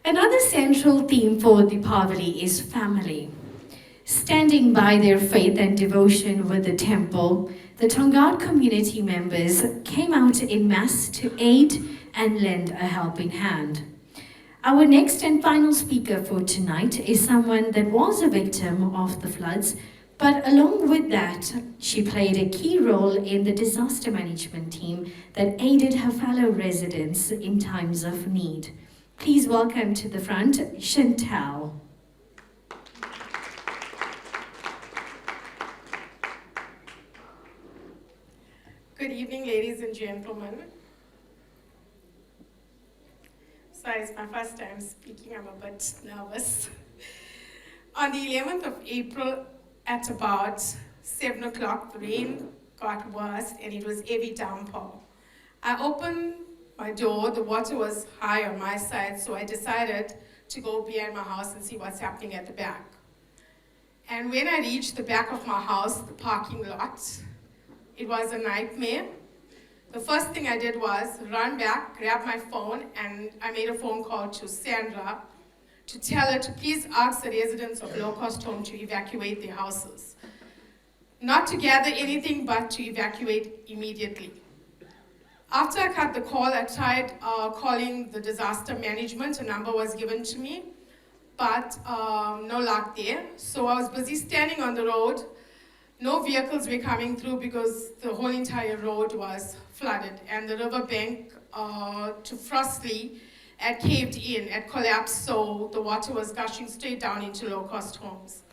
Another central theme for Deepavali is family. Standing by their faith and devotion with the temple, the Tongaat community members came out in mass to aid and lend a helping hand. Our next and final speaker for tonight is someone that was a victim of the floods, but along with that, she played a key role in the disaster management team that aided her fellow residents in times of need. Please welcome to the front, Shantal. Good evening, ladies and gentlemen. Sorry, it's my first time speaking. I'm a bit nervous. On the 11th of April, at about 7 o'clock, the rain got worse and it was heavy downpour. I opened my door, the water was high on my side, so I decided to go behind my house and see what's happening at the back. And when I reached the back of my house, the parking lot, it was a nightmare. The first thing I did was run back, grab my phone, and I made a phone call to Sandra to tell her to please ask the residents of low-cost home to evacuate their houses. Not to gather anything, but to evacuate immediately. After I cut the call, I tried calling the disaster management. A number was given to me, but no luck there. So I was busy standing on the road. No vehicles were coming through because the whole entire road was flooded, and the riverbank to Frostley had caved in, had collapsed, so the water was gushing straight down into low-cost homes.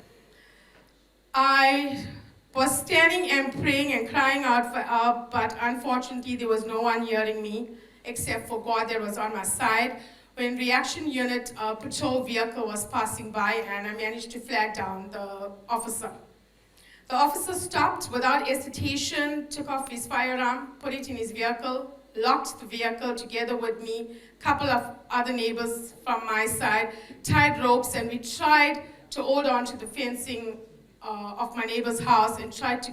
I was standing and praying and crying out for help, but unfortunately there was no one hearing me except for God that was on my side. When reaction unit patrol vehicle was passing by, and I managed to flag down the officer. The officer stopped without hesitation, took off his firearm, put it in his vehicle, locked the vehicle together with me, a couple of other neighbors from my side, tied ropes, and we tried to hold on to the fencing of my neighbor's house and tried to,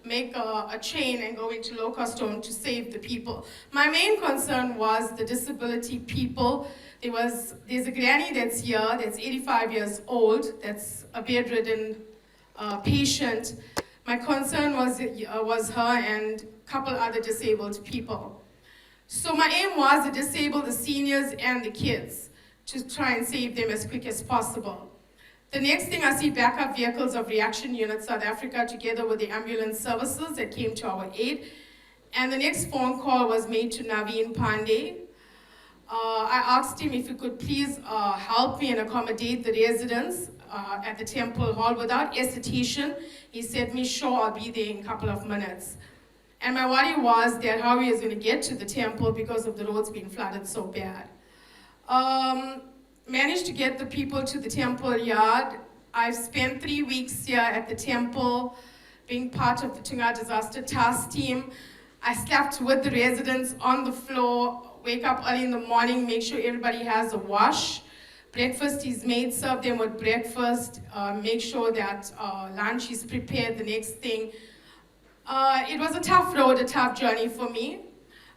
make a chain and go into low-cost home to save the people. My main concern was the disability people. There's a granny that's here, that's 85 years old, that's a bedridden patient. My concern was her and a couple other disabled people. So my aim was to disable the seniors and the kids to try and save them as quick as possible. The next thing I see backup vehicles of Reaction Unit South Africa together with the ambulance services that came to our aid. And the next phone call was made to Naveen Pandey. I asked him if he could please help me and accommodate the residents at the temple hall without hesitation. He said me, sure, I'll be there in a couple of minutes. And my worry was that how he was going to get to the temple because of the roads being flooded so bad. Managed to get the people to the temple yard. I've spent 3 weeks here at the temple, being part of the Tongaat Disaster Task Team. I slept with the residents on the floor, wake up early in the morning, make sure everybody has a wash. Breakfast is made, serve them with breakfast, make sure that lunch is prepared the next thing. It was a tough road, a tough journey for me,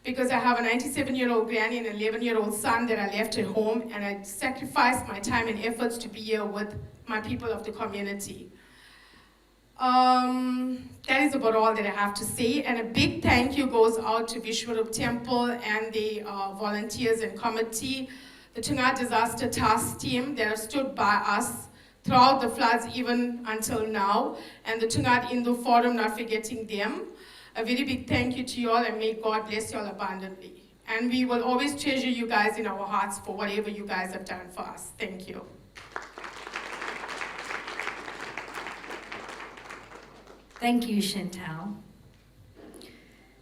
because I have a 97-year-old granny and an 11-year-old son that I left at home, and I sacrificed my time and efforts to be here with my people of the community. That is about all that I have to say, and a big thank you goes out to Vishwarup Temple and the volunteers and committee, the Tongaat Disaster Task Team that have stood by us throughout the floods even until now, and the Tongaat Hindu Forum, not forgetting them. A very big thank you to you all, and may God bless you all abundantly. And we will always treasure you guys in our hearts for whatever you guys have done for us. Thank you. Thank you, Shantal.